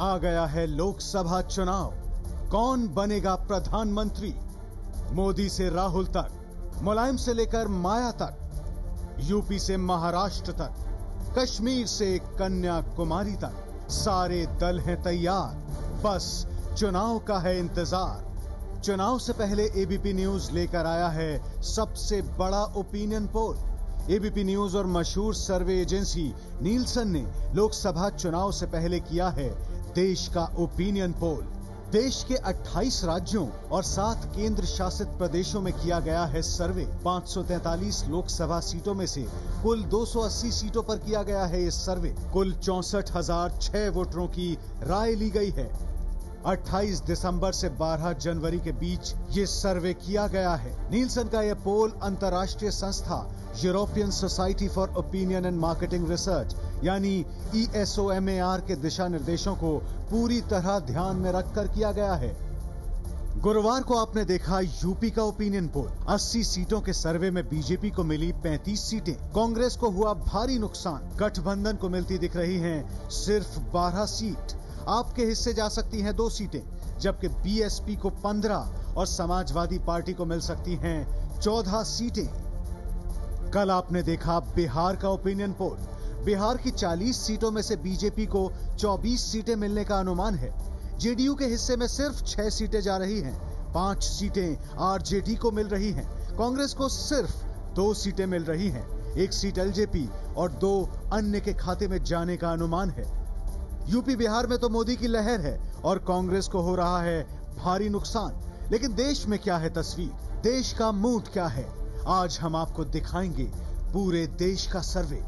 आ गया है लोकसभा चुनाव। कौन बनेगा प्रधानमंत्री? मोदी से राहुल तक, मुलायम से लेकर माया तक, यूपी से महाराष्ट्र तक, कश्मीर से कन्याकुमारी तक, सारे दल हैं तैयार। बस चुनाव का है इंतजार। चुनाव से पहले एबीपी न्यूज लेकर आया है सबसे बड़ा ओपिनियन पोल। एबीपी न्यूज और मशहूर सर्वे एजेंसी नीलसन ने लोकसभा चुनाव से पहले किया है देश का ओपिनियन पोल। देश के 28 राज्यों और 7 केंद्र शासित प्रदेशों में किया गया है सर्वे। 543 लोकसभा सीटों में से कुल 280 सीटों पर किया गया है ये सर्वे। कुल 64,006 वोटरों की राय ली गई है। 28 दिसंबर से 12 जनवरी के बीच ये सर्वे किया गया है। नीलसन का यह पोल अंतर्राष्ट्रीय संस्था European society for opinion and marketing research यानी ESOMAR के दिशा निर्देशों को पूरी तरह ध्यान में रखकर किया गया है। गुरुवार को आपने देखा यूपी का ओपिनियन पोल। 80 सीटों के सर्वे में बीजेपी को मिली 35 सीटें। कांग्रेस को हुआ भारी नुकसान। गठबंधन को मिलती दिख रही हैं सिर्फ 12 सीट। आपके हिस्से जा सकती हैं 2 सीटें, जबकि बीएसपी को 15 और समाजवादी पार्टी को मिल सकती हैं 14 सीटें। कल आपने देखा बिहार का ओपिनियन पोल। बिहार की 40 सीटों में से बीजेपी को 24 सीटें मिलने का अनुमान है। जेडीयू के हिस्से में सिर्फ 6 सीटें जा रही हैं। 5 सीटें आरजेडी को मिल रही हैं। कांग्रेस को सिर्फ 2 सीटें मिल रही हैं। 1 सीट एलजेपी और 2 अन्य के खाते में जाने का अनुमान है। यूपी बिहार में तो मोदी की लहर है और कांग्रेस को हो रहा है भारी नुकसान। लेकिन देश में क्या है तस्वीर? देश का मूड क्या है? आज हम आपको दिखाएंगे पूरे देश का सर्वे।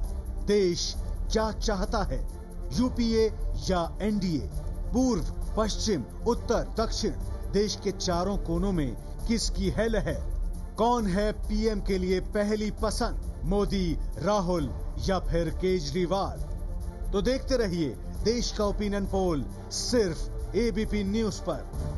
देश क्या चाहता है? यूपीए या एनडीए? पूर्व, पश्चिम, उत्तर, दक्षिण, देश के चारों कोनों में किसकी है लहर? कौन है पीएम के लिए पहली पसंद? मोदी, राहुल या फिर केजरीवाल? तो देखते रहिए देश का ओपिनियन पोल सिर्फ एबीपी न्यूज पर।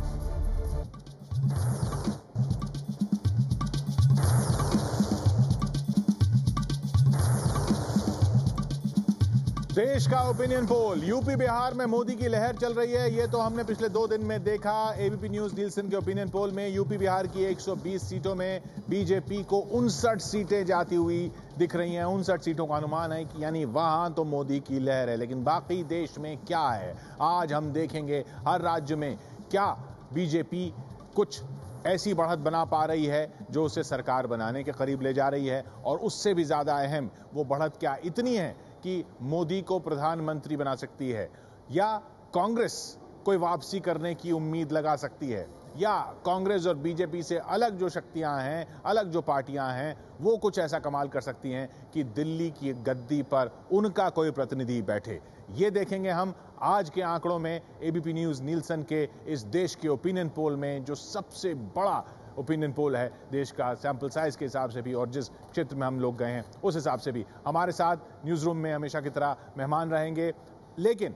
देश का ओपिनियन पोल। यूपी बिहार में मोदी की लहर चल रही है, ये तो हमने पिछले 2 दिन में देखा। एबीपी न्यूज नीलसन के ओपिनियन पोल में यूपी बिहार की 120 सीटों में बीजेपी को 59 सीटें जाती हुई दिख रही हैं। 59 सीटों का अनुमान है कि यानी वहां तो मोदी की लहर है। लेकिन बाकी देश में क्या है, आज हम देखेंगे। हर राज्य में क्या बीजेपी कुछ ऐसी बढ़त बना पा रही है जो उसे सरकार बनाने के करीब ले जा रही है, और उससे भी ज्यादा अहम वो बढ़त क्या इतनी है कि मोदी को प्रधानमंत्री बना सकती है, या कांग्रेस कोई वापसी करने की उम्मीद लगा सकती है, या कांग्रेस और बीजेपी से अलग जो शक्तियां हैं, अलग जो पार्टियां हैं, वो कुछ ऐसा कमाल कर सकती हैं कि दिल्ली की गद्दी पर उनका कोई प्रतिनिधि बैठे। ये देखेंगे हम आज के आंकड़ों में एबीपी न्यूज नीलसन के इस देश के ओपिनियन पोल में, जो सबसे बड़ा ओपिनियन पोल है देश का, सैंपल साइज के हिसाब से भी और जिस क्षेत्र में हम लोग गए हैं उस हिसाब से भी। हमारे साथ न्यूज रूम में हमेशा की तरह मेहमान रहेंगे, लेकिन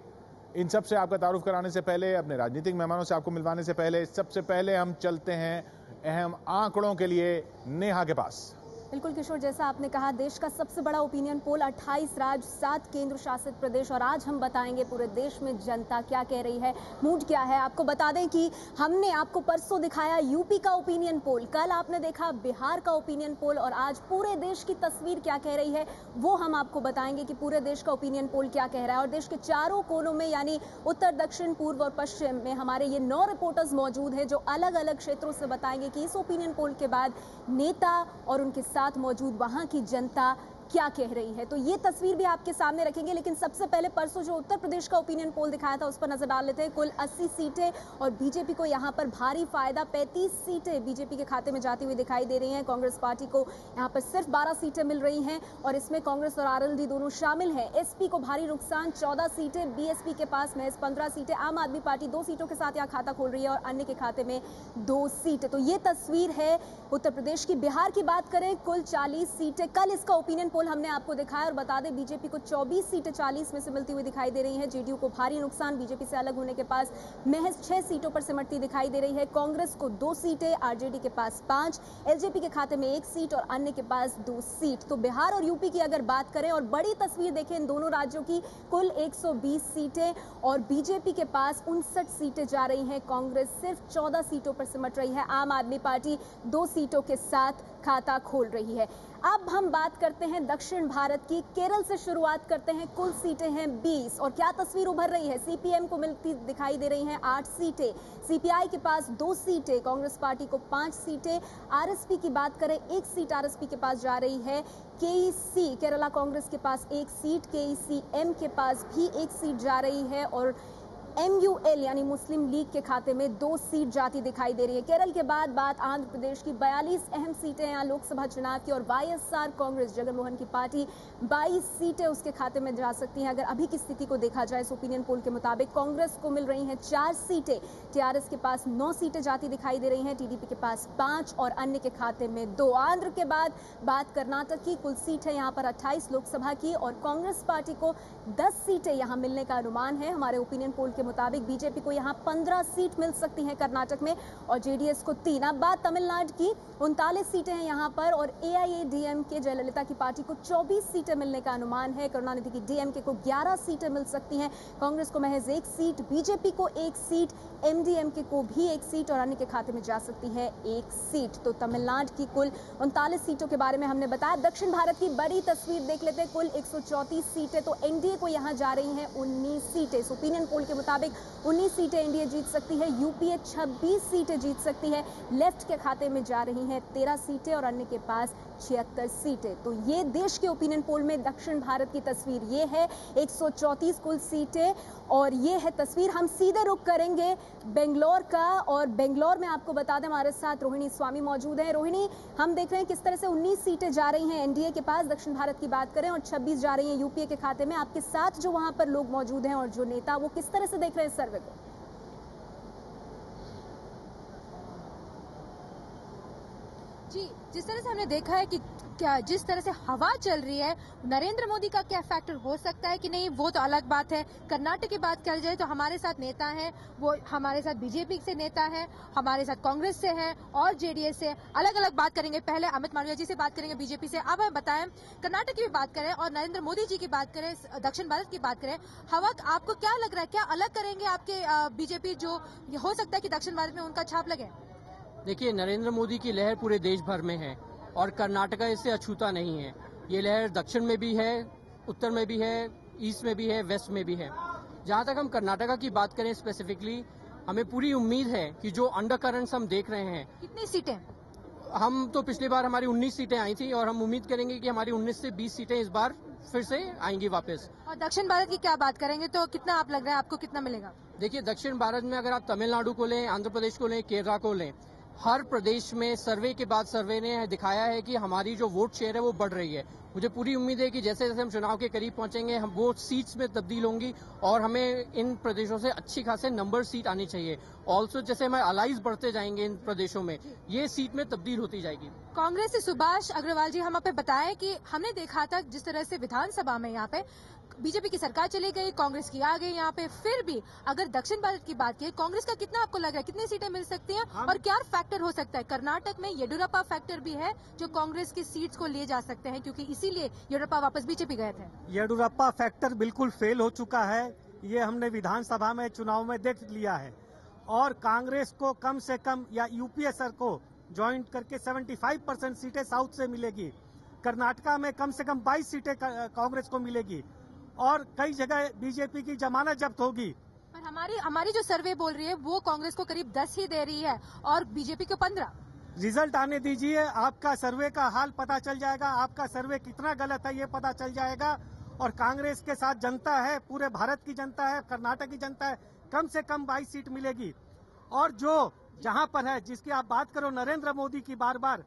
इन सब से आपका तारुफ कराने से पहले, अपने राजनीतिक मेहमानों से आपको मिलवाने से पहले, सबसे पहले हम चलते हैं अहम आंकड़ों के लिए नेहा के पास। बिल्कुल किशोर, जैसा आपने कहा देश का सबसे बड़ा ओपिनियन पोल, 28 राज्य, 7 केंद्र शासित प्रदेश, और आज हम बताएंगे पूरे देश में जनता क्या कह रही है, मूड क्या है। आपको बता दें कि हमने आपको परसों दिखाया यूपी का ओपिनियन पोल, कल आपने देखा बिहार का ओपिनियन पोल, और आज पूरे देश की तस्वीर क्या कह रही है वो हम आपको बताएंगे कि पूरे देश का ओपिनियन पोल क्या कह रहा है। और देश के चारों कोनों में यानी उत्तर, दक्षिण, पूर्व और पश्चिम में हमारे ये 9 रिपोर्टर्स मौजूद हैं जो अलग अलग क्षेत्रों से बताएंगे कि इस ओपिनियन पोल के बाद नेता और उनके साथ मौजूद वहां की जनता क्या कह रही है। तो ये तस्वीर भी आपके सामने रखेंगे, लेकिन सबसे पहले परसों जो उत्तर प्रदेश का ओपिनियन पोल दिखाया था उस पर नजर डाल लेते हैं। कुल 80 सीटें और बीजेपी को यहां पर भारी फायदा, 35 सीटें बीजेपी के खाते में जाती हुई दिखाई दे रही हैं। कांग्रेस पार्टी को यहां पर सिर्फ 12 सीटें मिल रही हैं और इसमें कांग्रेस और आरएलडी दोनों शामिल हैं। एसपी को भारी नुकसान, 14 सीटें, बीएसपी के पास महज 15 सीटें, आम आदमी पार्टी 2 सीटों के साथ यहां खाता खोल रही है और अन्य के खाते में 2 सीटें। तो ये तस्वीर है उत्तर प्रदेश की। बिहार की बात करें, कुल 40 सीटें, कल इसका ओपिनियन पोल हमने आपको दिखाया और बता दें बीजेपी को 24 सीटें 40 में से मिलती हुई दिखाई दे रही हैं। जेडीयू को भारी नुकसान, बीजेपी से अलग होने के पास महज 6 सीटों पर सिमटती दिखाई दे रही है। कांग्रेस को 2 सीटें, आरजेडी के पास 5, एलजेपी के खाते में 1 सीट और अन्य के पास 2 सीट। तो बिहार और यूपी की अगर बात करें और बड़ी तस्वीर देखें इन दोनों राज्यों की, कुल 120 सीटें और बीजेपी के पास 59 सीटें जा रही हैं। कांग्रेस सिर्फ 14 सीटों पर सिमट रही है। आम आदमी पार्टी 2 सीटों के साथ खाता खोल रही है। अब हम बात करते हैं दक्षिण भारत की। केरल से शुरुआत करते हैं। कुल सीटें हैं 20 और क्या तस्वीर उभर रही है। सीपीएम को मिलती दिखाई दे रही हैं 8 सीटें, सीपीआई के पास 2 सीटें, कांग्रेस पार्टी को 5 सीटें। आरएसपी की बात करें, 1 सीट आरएसपी के पास जा रही है। केईसी केरला कांग्रेस के पास 1 सीट, केईसीएम के पास भी 1 सीट जा रही है और एमयूएल यानी मुस्लिम लीग के खाते में 2 सीट जाती दिखाई दे रही है। केरल के बाद बात आंध्र प्रदेश की। 42 अहम सीटें यहाँ लोकसभा चुनाव की और वाईएसआर कांग्रेस जगनमोहन की पार्टी 22 सीटें उसके खाते में जा सकती हैं। अगर अभी की स्थिति को देखा जाए इस ओपिनियन पोल के मुताबिक कांग्रेस को मिल रही हैं 4 सीटें, टीआरएस के पास 9 सीटें जाती दिखाई दे रही हैं, टीडीपी के पास 5 और अन्य के खाते में 2। आंध्र के बाद बात कर्नाटक की। कुल सीट है यहाँ पर 28 लोकसभा की और कांग्रेस पार्टी को 10 सीटें यहाँ मिलने का अनुमान है। हमारे ओपिनियन पोल के मुताबिक बीजेपी को यहां 15 सीट मिल सकती हैं कर्नाटक में और जेडीएस को 3। अब बात तमिलनाडु की। 39 सीटें हैं यहां पर और एआईएडीएमके जयललिता की पार्टी को 24 सीटें मिलने का अनुमान है। करुणानिधि की डीएमके को 11 सीटें मिल सकती हैं, कांग्रेस को महज 1 सीट, बीजेपी को 1 सीट, एमडीएमके को भी 1 सीट और अन्य के खाते में जा सकती है 1 सीट। तो तमिलनाडु की कुल 39 सीटों के बारे में हमने बताया। दक्षिण भारत की बड़ी तस्वीर देख लेते हैं। कुल 134 सीटें, तो एनडीए को यहां जा रही हैं 19 सीटें। इस ओपिनियन पोल के मुताबिक 19 सीटें एनडीए जीत सकती है। यूपीए 26 सीटें जीत सकती है। लेफ्ट के खाते में जा रही हैं 13 सीटें और अन्य के पास 76 सीटें। तो ये देश के ओपिनियन पोल में दक्षिण भारत की तस्वीर ये है, 134 कुल सीटें और ये है तस्वीर। हम सीधे रुख करेंगे बेंगलोर का और बेंगलोर में आपको बता दें हमारे साथ रोहिणी स्वामी मौजूद हैं। रोहिणी, हम देख रहे हैं किस तरह से 19 सीटें जा रही हैं एनडीए के पास, दक्षिण भारत की बात करें, और 26 जा रही हैं यूपीए के खाते में। आपके साथ जो वहां पर लोग मौजूद हैं और जो नेता, वो किस तरह से देख रहे हैं सर्वे को? जी, जिस तरह से हमने देखा है कि क्या जिस तरह से हवा चल रही है, नरेंद्र मोदी का क्या फैक्टर हो सकता है कि नहीं, वो तो अलग बात है। कर्नाटक की बात कर जाए तो हमारे साथ नेता हैं, वो हमारे साथ बीजेपी से नेता हैं, हमारे साथ कांग्रेस से हैं और जेडीएस से। अलग अलग बात करेंगे। पहले अमित मालवीय जी से बात करेंगे बीजेपी से। अब हमें बताएं, कर्नाटक की भी बात करें और नरेंद्र मोदी जी की बात करें, दक्षिण भारत की बात करें, हवा आपको क्या लग रहा है, क्या अलग करेंगे आपके बीजेपी, जो हो सकता है कि दक्षिण भारत में उनका छाप लगे? देखिए, नरेंद्र मोदी की लहर पूरे देश भर में है और कर्नाटक इससे अछूता नहीं है। ये लहर दक्षिण में भी है, उत्तर में भी है, ईस्ट में भी है, वेस्ट में भी है। जहां तक हम कर्नाटक की बात करें स्पेसिफिकली, हमें पूरी उम्मीद है कि जो अंडरकरेंट्स हम देख रहे हैं। कितनी सीटें? हम तो पिछली बार हमारी 19 सीटें आई थी और हम उम्मीद करेंगे कि हमारी 19 से 20 सीटें इस बार फिर से आएंगी वापस। और दक्षिण भारत की क्या बात करेंगे तो कितना आप लग रहा है, आपको कितना मिलेगा? देखिए, दक्षिण भारत में अगर आप तमिलनाडु को लें, आंध्र प्रदेश को लें, केरला को लें, हर प्रदेश में सर्वे के बाद सर्वे ने दिखाया है कि हमारी जो वोट शेयर है वो बढ़ रही है। मुझे पूरी उम्मीद है कि जैसे जैसे हम चुनाव के करीब पहुंचेंगे, हम वो सीट्स में तब्दील होंगी और हमें इन प्रदेशों से अच्छी खासे नंबर सीट आनी चाहिए। ऑल्सो जैसे हमारे अलाइज बढ़ते जाएंगे इन प्रदेशों में, ये सीट में तब्दील होती जाएगी। कांग्रेस से सुभाष अग्रवाल जी, हम आप बताएं कि हमने देखा था जिस तरह से विधानसभा में यहाँ पे बीजेपी की सरकार चली गई, कांग्रेस की आ गई यहाँ पे, फिर भी अगर दक्षिण भारत की बात की, कांग्रेस का कितना आपको लग रहा है, कितनी सीटें मिल सकती हैं और क्या फैक्टर हो सकता है? कर्नाटक में येडियुरप्पा फैक्टर भी है जो कांग्रेस की सीट्स को ले जा सकते हैं, क्योंकि इसीलिए येडियुरप्पा वापस बीजेपी गए थे। येडियुरप्पा फैक्टर बिल्कुल फेल हो चुका है, ये हमने विधानसभा में चुनाव में देख लिया है। और कांग्रेस को कम से कम या यूपीए सर को ज्वाइंट करके 75% सीटें साउथ से मिलेगी। कर्नाटका में कम से कम 22 सीटें कांग्रेस को मिलेगी और कई जगह बीजेपी की जमानत जब्त होगी। पर हमारी जो सर्वे बोल रही है वो कांग्रेस को करीब 10 ही दे रही है और बीजेपी को 15। रिजल्ट आने दीजिए, आपका सर्वे का हाल पता चल जाएगा, आपका सर्वे कितना गलत है ये पता चल जाएगा। और कांग्रेस के साथ जनता है, पूरे भारत की जनता है, कर्नाटक की जनता है, कम से कम 22 सीट मिलेगी। और जो जहां पर है, जिसकी आप बात करो नरेंद्र मोदी की बार बार,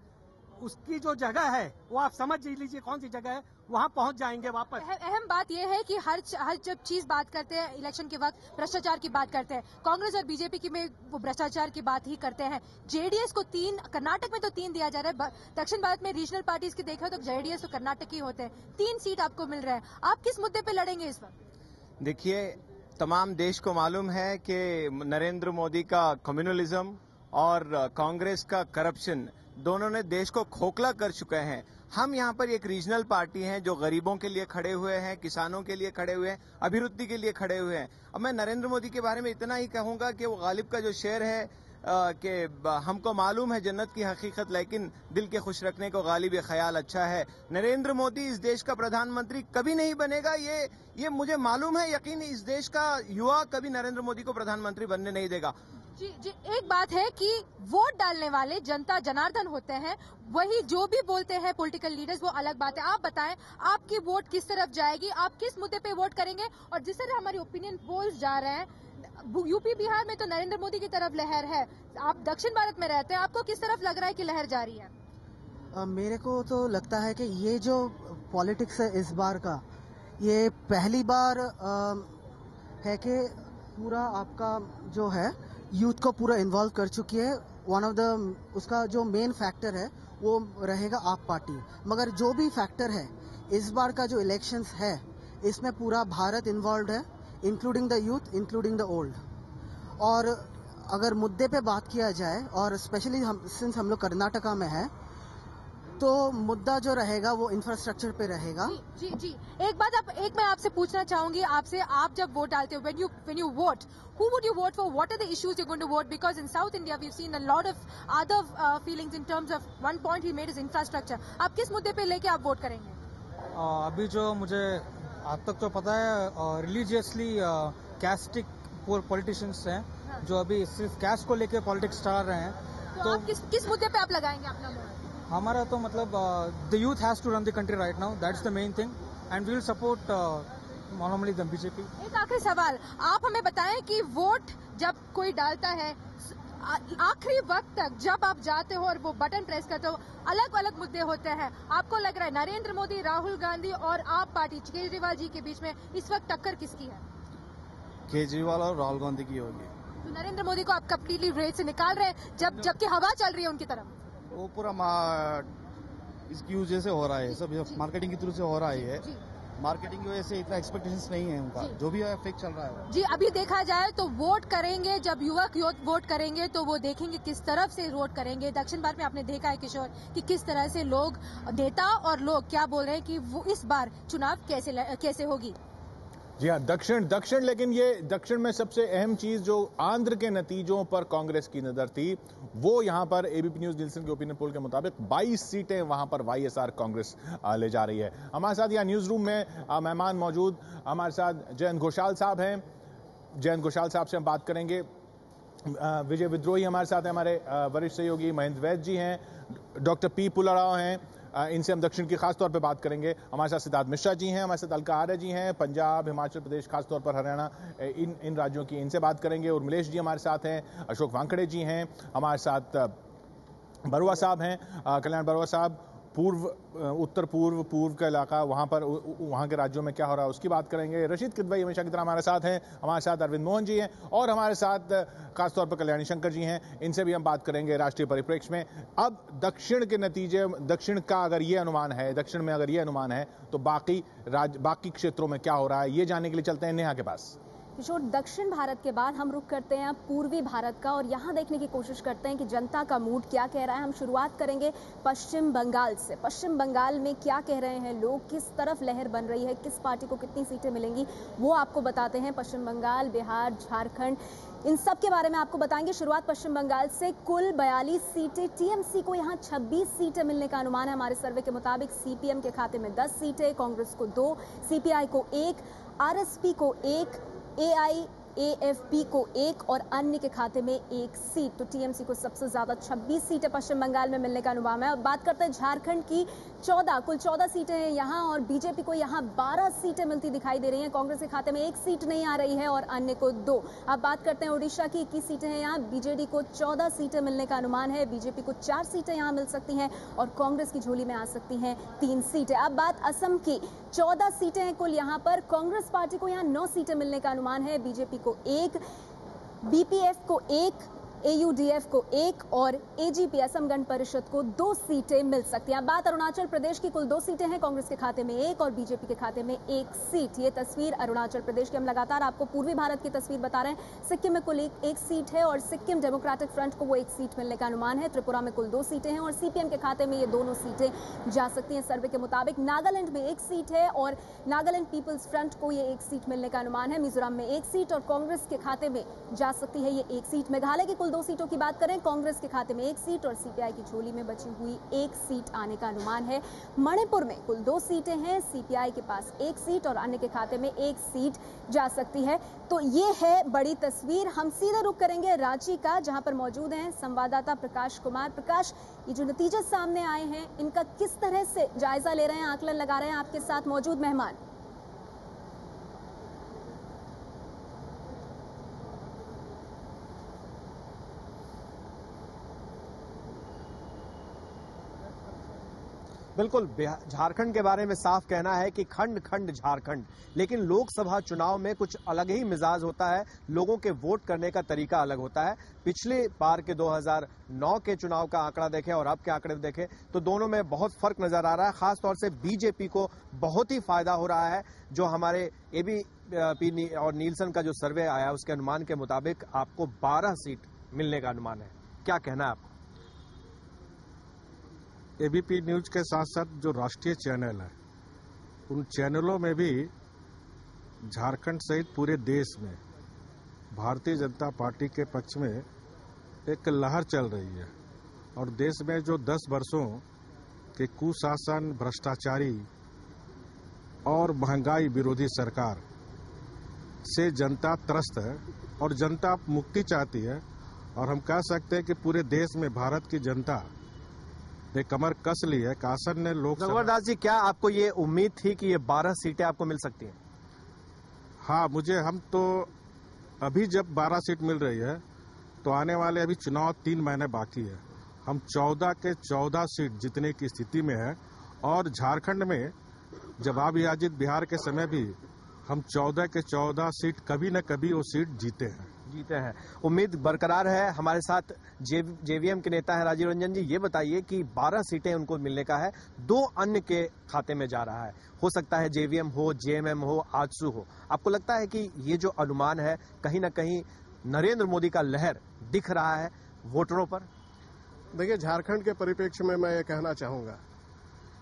उसकी जो जगह है वो आप समझ लीजिए कौन सी जगह है, वहाँ पहुँच जाएंगे वापस। अहम बात यह है कि हर जब चीज बात करते हैं इलेक्शन के वक्त भ्रष्टाचार की बात करते हैं, कांग्रेस और बीजेपी की में वो भ्रष्टाचार की बात ही करते हैं। जेडीएस को 3, कर्नाटक में तो 3 दिया जा रहा है, दक्षिण भारत में रीजनल पार्टीज की देखा तो जेडीएस और कर्नाटक ही होते हैं, 3 सीट आपको मिल रहा है। आप किस मुद्दे पे लड़ेंगे इस वक्त? देखिए, तमाम देश को मालूम है कि नरेंद्र मोदी का कम्युनलिज्म और कांग्रेस का करप्शन दोनों ने देश को खोखला कर चुके हैं। हम यहाँ पर एक रीजनल पार्टी हैं जो गरीबों के लिए खड़े हुए हैं, किसानों के लिए खड़े हुए हैं, अभिवृद्धि के लिए खड़े हुए हैं। अब मैं नरेंद्र मोदी के बारे में इतना ही कहूंगा कि वो गालिब का जो शेर है कि हमको मालूम है जन्नत की हकीकत, लेकिन दिल के खुश रखने को गालिब ये ख्याल अच्छा है। नरेंद्र मोदी इस देश का प्रधानमंत्री कभी नहीं बनेगा, ये मुझे मालूम है, यकीन। इस देश का युवा कभी नरेंद्र मोदी को प्रधानमंत्री बनने नहीं देगा। जी, एक बात है कि वोट डालने वाले जनता जनार्दन होते हैं, वही जो भी बोलते हैं पॉलिटिकल लीडर्स वो अलग बात है। आप बताएं, आपकी वोट किस तरफ जाएगी, आप किस मुद्दे पे वोट करेंगे? और जिस तरह हमारी ओपिनियन पोल्स जा रहे हैं, यूपी बिहार में तो नरेंद्र मोदी की तरफ लहर है, आप दक्षिण भारत में रहते हैं, आपको किस तरफ लग रहा है कि लहर जा रही है? मेरे को तो लगता है कि ये जो पॉलिटिक्स है इस बार का, ये पहली बार है कि पूरा आपका जो है यूथ को पूरा इन्वॉल्व कर चुकी है। वन ऑफ द उसका जो मेन फैक्टर है वो रहेगा आप पार्टी। मगर जो भी फैक्टर है इस बार का जो इलेक्शंस है इसमें पूरा भारत इन्वॉल्व है, including the youth, including the old. और अगर मुद्दे पे बात किया जाए, और स्पेशली सिंस हम लोग कर्नाटका में है, तो मुद्दा जो रहेगा वो इंफ्रास्ट्रक्चर पे रहेगा। जी। एक मैं आपसे पूछना चाहूंगी, आप जब वोट डालते हो, when you vote, who would you vote for? What are the issues you're going to vote? Because in South India we've seen a lot of other feelings in terms of one point he made is infrastructure. आप किस मुद्दे पे लेके आप vote करेंगे? अभी जो मुझे आज तक तो पता है, रिलीजियसली कैस्टिक पॉलिटिशियंस हैं, हाँ। जो अभी सिर्फ कैस्ट को लेके पॉलिटिक्स चला रहे हैं। तो आप किस मुद्दे पे आप लगाएंगे अपना वोट? हमारा तो मतलब the youth has to run the country right now, that's the main thing, and we will support normally the BJP. एक आखिरी सवाल, आप हमें बताएं कि वोट जब कोई डालता है, आखिरी वक्त तक जब आप जाते हो और वो बटन प्रेस करते हो, अलग अलग मुद्दे होते हैं, आपको लग रहा है नरेंद्र मोदी, राहुल गांधी और आप पार्टी केजरीवाल जी के बीच में इस वक्त टक्कर किसकी है? केजरीवाल और राहुल गांधी की होगी। तो नरेंद्र मोदी को आप कंप्लीटली रेस से निकाल रहे हैं जबकि हवा चल रही है उनकी तरफ? वो पूरा इसकी वजह से हो रहा है, सब मार्केटिंग के थ्रू से हो रहा है। मार्केटिंग की वजह से इतना एक्सपेक्टेशंस नहीं है उनका, जो भी है फेक चल रहा है। जी, अभी देखा जाए तो वोट करेंगे, जब युवक वोट करेंगे तो वो देखेंगे किस तरफ से वोट करेंगे। दक्षिण भारत में आपने देखा है किशोर कि किस तरह से लोग, नेता और लोग क्या बोल रहे हैं कि वो इस बार चुनाव कैसे होगी। जी हाँ, दक्षिण, लेकिन ये दक्षिण में सबसे अहम चीज जो आंध्र के नतीजों पर कांग्रेस की नजर थी, वो यहां पर एबीपी न्यूज निल्सन के ओपिनियन पोल के मुताबिक 22 सीटें वहां पर वाईएसआर कांग्रेस ले जा रही है। हमारे साथ यहाँ न्यूज रूम में मेहमान मौजूद, हमारे साथ जयंत घोषाल साहब हैं। जयंत घोषाल साहब से हम बात करेंगे। विजय विद्रोही हमारे साथ हैं, हमारे वरिष्ठ सहयोगी महेंद्र वैद्य जी हैं, डॉक्टर पी पुलाराव हैं, इनसे हम दक्षिण की खास तौर पे बात करेंगे। हमारे साथ सिद्धार्थ मिश्रा जी हैं, हमारे साथ अलका आर्य जी हैं, पंजाब, हिमाचल प्रदेश, खास तौर पर हरियाणा, इन राज्यों की, इनसे बात करेंगे। उर्मिलेश जी हमारे साथ हैं, अशोक वानखड़े जी हैं, हमारे साथ बरुआ साहब हैं, कल्याण बरुआ साहब, उत्तर पूर्व का इलाका, वहाँ पर वहाँ के राज्यों में क्या हो रहा है उसकी बात करेंगे। रशीद किदवई हमेशा की तरह हमारे साथ हैं, हमारे साथ अरविंद मोहन जी हैं, और हमारे साथ खासतौर पर कल्याणी शंकर जी हैं, इनसे भी हम बात करेंगे राष्ट्रीय परिप्रेक्ष्य में। अब दक्षिण के नतीजे, दक्षिण का अगर ये अनुमान है, दक्षिण में अगर ये अनुमान है, तो बाकी क्षेत्रों में क्या हो रहा है, ये जानने के लिए चलते हैं नेहा के पास। किशोर, दक्षिण भारत के बाद हम रुख करते हैं पूर्वी भारत का, और यहाँ देखने की कोशिश करते हैं कि जनता का मूड क्या कह रहा है। हम शुरुआत करेंगे पश्चिम बंगाल से। पश्चिम बंगाल में क्या कह रहे हैं लोग, किस तरफ लहर बन रही है, किस पार्टी को कितनी सीटें मिलेंगी, वो आपको बताते हैं। पश्चिम बंगाल, बिहार, झारखंड, इन सब के बारे में आपको बताएंगे। शुरुआत पश्चिम बंगाल से। कुल 42 सीटें, टीएमसी को यहाँ 26 सीटें मिलने का अनुमान है हमारे सर्वे के मुताबिक। सीपीएम के खाते में 10 सीटें, कांग्रेस को 2, सीपीआई को 1, आरएसपी को 1, AFP को 1 और अन्य के खाते में 1 सीट। तो टीएमसी को सबसे ज्यादा 26 सीटें पश्चिम बंगाल में मिलने का अनुमान है। अब बात करते हैं झारखंड की। कुल 14 सीटें हैं यहाँ और बीजेपी को यहाँ 12 सीटें मिलती दिखाई दे रही हैं। कांग्रेस के खाते में 1 सीट नहीं आ रही है और अन्य को 2। अब बात करते हैं उड़ीसा की। 21 सीटें हैं यहाँ। बीजेडी को 14 सीटें मिलने का अनुमान है। बीजेपी को 4 सीटें यहाँ मिल सकती हैं और कांग्रेस की झोली में आ सकती हैं 3 सीटें। अब बात असम की। 14 सीटें हैं कुल यहाँ पर। कांग्रेस पार्टी को यहाँ 9 सीटें मिलने का अनुमान है। बीजेपी को 1, BPF को 1, AUDF को 1 और AGP असम गण परिषद को 2 सीटें मिल सकती हैं। बात अरुणाचल प्रदेश की। कुल 2 सीटें हैं। कांग्रेस के खाते में 1 और बीजेपी के खाते में 1 सीट। ये तस्वीर अरुणाचल प्रदेश की। हम लगातार आपको पूर्वी भारत की तस्वीर बता रहे हैं। सिक्किम में कुल 1 सीट है और सिक्किम डेमोक्रेटिक फ्रंट को वो 1 सीट मिलने का अनुमान है। त्रिपुरा में कुल 2 सीटें हैं और CPM के खाते में ये दोनों सीटें जा सकती हैं सर्वे के मुताबिक। नागालैंड में 1 सीट है और नागालैंड पीपल्स फ्रंट को ये 1 सीट मिलने का अनुमान है। मिजोरम में 1 सीट और कांग्रेस के खाते में जा सकती है ये 1 सीट। मेघालय की कुल 2 सीटों की बात करें, कांग्रेस के खाते में 1 सीट और CPI की झोली में बची हुई 1 सीट आने का अनुमान है। मणिपुर में कुल 2 सीटें हैं। CPI के पास 1 सीट और अन्य के खाते में 1 सीट जा सकती है। तो ये है बड़ी तस्वीर। हम सीधे रुख करेंगे रांची का, जहां पर मौजूद हैं संवाददाता प्रकाश कुमार। प्रकाश, ये जो नतीजे सामने आए हैं इनका किस तरह से जायजा ले रहे हैं, आकलन लगा रहे हैं आपके साथ मौजूद मेहमान? बिल्कुल, झारखंड के बारे में साफ कहना है कि खंड खंड झारखंड, लेकिन लोकसभा चुनाव में कुछ अलग ही मिजाज होता है। लोगों के वोट करने का तरीका अलग होता है। पिछले बार के 2009 के चुनाव का आंकड़ा देखें और अब के आंकड़े देखें तो दोनों में बहुत फर्क नजर आ रहा है। खासतौर से बीजेपी को बहुत ही फायदा हो रहा है। जो हमारे ABP और नीलसन का जो सर्वे आया उसके अनुमान के मुताबिक आपको 12 सीट मिलने का अनुमान है। क्या कहना है आपको? ABP न्यूज के साथ साथ जो राष्ट्रीय चैनल है उन चैनलों में भी झारखंड सहित पूरे देश में भारतीय जनता पार्टी के पक्ष में एक लहर चल रही है और देश में जो 10 वर्षों के कुशासन, भ्रष्टाचारी और महंगाई विरोधी सरकार से जनता त्रस्त है और जनता मुक्ति चाहती है। और हम कह सकते हैं कि पूरे देश में भारत की जनता ने कमर कस ली है। कासन ने रघुवर दास जी, क्या आपको ये उम्मीद थी कि ये 12 सीटें आपको मिल सकती हैं? हाँ, हम तो अभी जब 12 सीट मिल रही है तो आने वाले अभी चुनाव 3 महीने बाकी है। हम 14 के 14 सीट जीतने की स्थिति में है और झारखंड में जब आजिद बिहार के समय भी हम 14 के 14 सीट कभी न कभी वो सीट जीते हैं। उम्मीद बरकरार है। हमारे साथ JVM के नेता हैं राजीव रंजन जी। ये बताइए कि 12 सीटें उनको मिलने का है, 2 अन्य के खाते में जा रहा है। हो सकता है JVM हो, JMM हो, आजसू हो। आपको लगता है कि ये जो अनुमान है कहीं ना कहीं नरेंद्र मोदी का लहर दिख रहा है वोटरों पर? देखिए, झारखंड के परिप्रेक्ष्य में मैं ये कहना चाहूंगा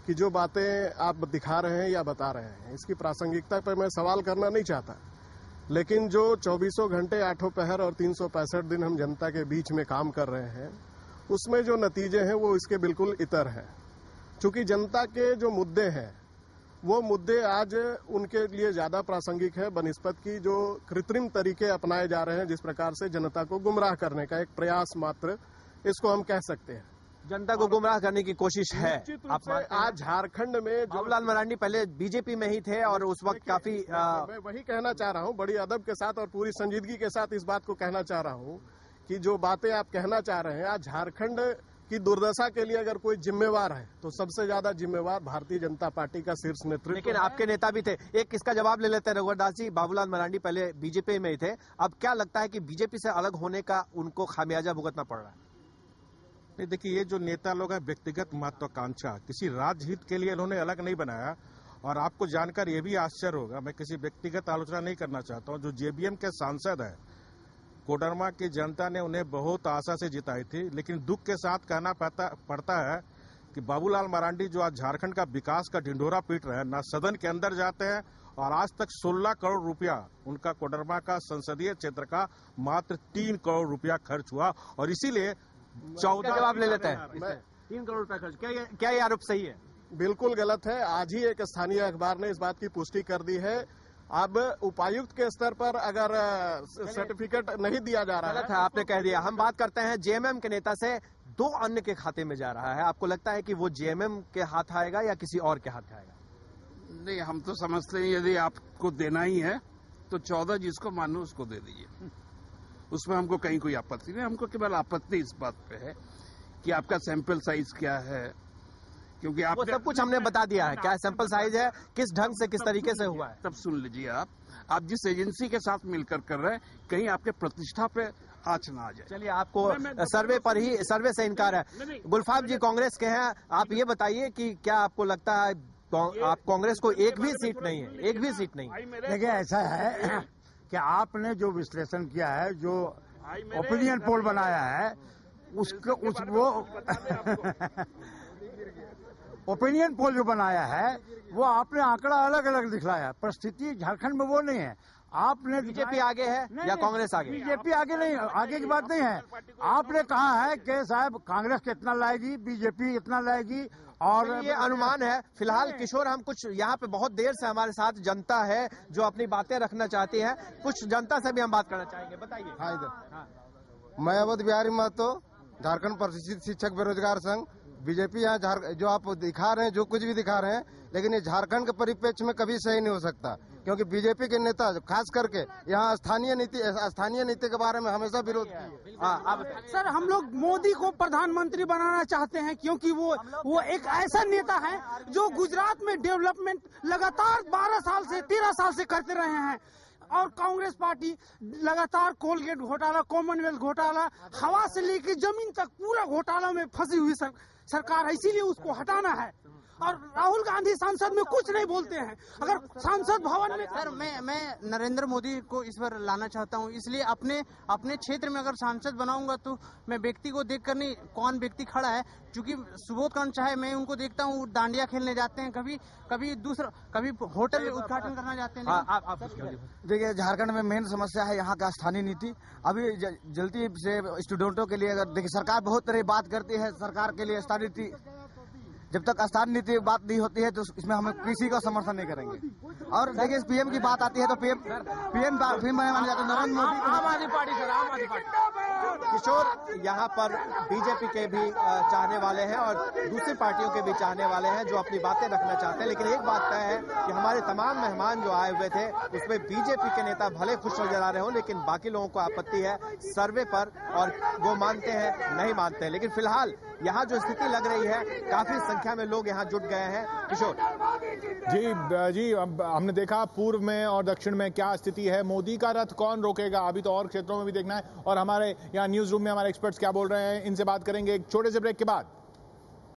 कि जो बातें आप दिखा रहे हैं या बता रहे हैं इसकी प्रासंगिकता पर मैं सवाल करना नहीं चाहता, लेकिन जो 24 घंटे 8 पहर और 365 दिन हम जनता के बीच में काम कर रहे हैं उसमें जो नतीजे हैं वो इसके बिल्कुल इतर हैं। चूंकि जनता के जो मुद्दे हैं वो मुद्दे आज उनके लिए ज्यादा प्रासंगिक है बनिस्बत की जो कृत्रिम तरीके अपनाए जा रहे हैं, जिस प्रकार से जनता को गुमराह करने का एक प्रयास मात्र इसको हम कह सकते हैं। जनता को गुमराह करने की कोशिश है। आप आज झारखंड में बाबूलाल मरांडी पहले बीजेपी में ही थे और उस वक्त काफी मैं वही कहना चाह रहा हूं, बड़ी अदब के साथ और पूरी संजीदगी के साथ इस बात को कहना चाह रहा हूं कि जो बातें आप कहना चाह रहे हैं, आज झारखंड की दुर्दशा के लिए अगर कोई जिम्मेवार है तो सबसे ज्यादा जिम्मेवार भारतीय जनता पार्टी का शीर्ष नेतृत्व। लेकिन आपके नेता भी थे। एक इसका जवाब ले लेते हैं रघुवर दास जी। बाबूलाल मरांडी पहले बीजेपी में ही थे, अब क्या लगता है कि बीजेपी से अलग होने का उनको खामियाजा भुगतना पड़ रहा है? नहीं, देखिए, ये जो नेता लोग हैं व्यक्तिगत महत्वाकांक्षा, किसी राज्य हित के लिए इन्होंने अलग नहीं बनाया। और आपको जानकर ये भी आश्चर्य होगा, मैं किसी व्यक्तिगत आलोचना नहीं करना चाहता हूं, जो JVM के सांसद है कोडरमा की जनता ने उन्हें बहुत आशा से जिताई थी, लेकिन दुख के साथ कहना पड़ता है कि बाबूलाल मरांडी जो आज झारखंड का विकास का ढिंढोरा पीट रहे हैं, न सदन के अंदर जाते हैं और आज तक 16 करोड़ रुपया उनका कोडरमा का संसदीय क्षेत्र का मात्र 3 करोड़ रुपया खर्च हुआ और इसीलिए 14 जवाब ले लेते हैं। 3 करोड़ रुपया खर्च, क्या ये आरोप सही है? बिल्कुल गलत है। आज ही एक स्थानीय अखबार ने इस बात की पुष्टि कर दी है अब उपायुक्त के स्तर पर अगर सर्टिफिकेट नहीं दिया जा रहा है, आपने कह दिया। हम बात करते हैं जेएमएम के नेता से। 2 अन्य के खाते में जा रहा है, आपको लगता है कि वो जेएमएम के हाथ आएगा या किसी और के हाथ आएगा? नहीं, हम तो समझते हैं यदि आपको देना ही है तो 14 जिसको मानो उसको दे दीजिए, उसमें हमको कहीं कोई आपत्ति नहीं। हमको केवल आपत्ति इस बात पे है कि आपका सैंपल साइज क्या है, क्योंकि आप सब कुछ हमने बता दिया है। क्या सैंपल साइज है, किस ढंग से, किस तरीके से हुआ है, तब सुन लीजिए। आप जिस एजेंसी के साथ मिलकर कर रहे हैं, कहीं आपके प्रतिष्ठा पे आँच ना आ जाए। चलिए, आपको सर्वे से इनकार है। गुलफाम जी कांग्रेस के हैं, आप ये बताइए कि क्या आपको लगता है आप कांग्रेस को एक भी सीट नहीं है? एक भी सीट नहीं। देखिए, ऐसा है कि आपने जो विश्लेषण किया है, जो ओपिनियन पोल बनाया है, वो ओपिनियन पोल जो बनाया है वो आपने आंकड़ा अलग अलग दिखलाया है। परिस्थिति झारखंड में वो नहीं है। आपने बीजेपी आगे है या कांग्रेस आगे? बीजेपी आगे नहीं, आगे की बात नहीं है। आपने कहा है कि साहब कांग्रेस कितना लाएगी, बीजेपी कितना लाएगी, और ये अनुमान है फिलहाल। किशोर, हम कुछ यहाँ पे बहुत देर से हमारे साथ जनता है जो अपनी बातें रखना चाहती है, कुछ जनता से भी हम बात करना चाहेंगे। बताइए। हाँ, इधर मैं अवध बिहारी महतो, झारखंड प्रशिक्षित शिक्षक बेरोजगार संघ। बीजेपी यहाँ जो आप दिखा रहे हैं, जो कुछ भी दिखा रहे हैं, लेकिन ये झारखंड के परिप्रेक्ष्य में कभी सही नहीं हो सकता, क्योंकि बीजेपी के नेता खास करके यहाँ स्थानीय नीति के बारे में हमेशा विरोध किए। सर, हम लोग मोदी को प्रधानमंत्री बनाना चाहते हैं, क्योंकि वो एक ऐसा नेता है जो गुजरात में डेवलपमेंट लगातार 12 साल से 13 साल से करते रहे हैं, और कांग्रेस पार्टी लगातार कोलगेट घोटाला, कॉमनवेल्थ घोटाला, हवा से लेकर जमीन तक पूरा घोटाला में फंसी हुई सरकार है, इसीलिए उसको हटाना है। और राहुल गांधी संसद में कुछ नहीं बोलते हैं। अगर संसद भवन में सर, मैं नरेंद्र मोदी को इस बार लाना चाहता हूं, इसलिए अपने क्षेत्र में अगर सांसद बनाऊंगा तो मैं व्यक्ति को देखकर नहीं, कौन व्यक्ति खड़ा है। क्योंकि सुबोध कांत चाहे, मैं उनको देखता हूँ डांडिया खेलने जाते हैं, कभी होटल उद्घाटन करना जाते हैं। देखिए, झारखंड में मेन समस्या है यहाँ का स्थानीय नीति। अभी जल्दी से स्टूडेंटों के लिए, अगर देखिए सरकार बहुत तरह बात करती है, सरकार के लिए स्थानीय नीति, जब तक स्थानीय नीति बात नहीं होती है तो इसमें हम किसी का समर्थन नहीं करेंगे। और देखिए, पीएम की बात आती है तो पीएम माने जाते नरेंद्र मोदी, आम आदमी पार्टी सर, आम आदमी पार्टी। किशोर, यहाँ पर बीजेपी के भी चाहने वाले हैं और दूसरी पार्टियों के भी चाहने वाले हैं जो अपनी बातें रखना चाहते हैं, लेकिन एक बात तय है कि हमारे तमाम मेहमान जो आए हुए थे उसमें बीजेपी के नेता भले खुश नजर आ रहे हो, लेकिन बाकी लोगों को आपत्ति है सर्वे पर, और वो मानते हैं नहीं मानते हैं। लेकिन फिलहाल यहाँ जो स्थिति लग रही है, काफी संख्या में लोग यहाँ जुट गए हैं। किशोर जी, अब हमने देखा पूर्व में और दक्षिण में क्या स्थिति है। मोदी का रथ कौन रोकेगा, अभी तो और क्षेत्रों में भी देखना है। और हमारे यहाँ न्यूज रूम में हमारे एक्सपर्ट्स क्या बोल रहे हैं, इनसे बात करेंगे एक छोटे से ब्रेक के बाद।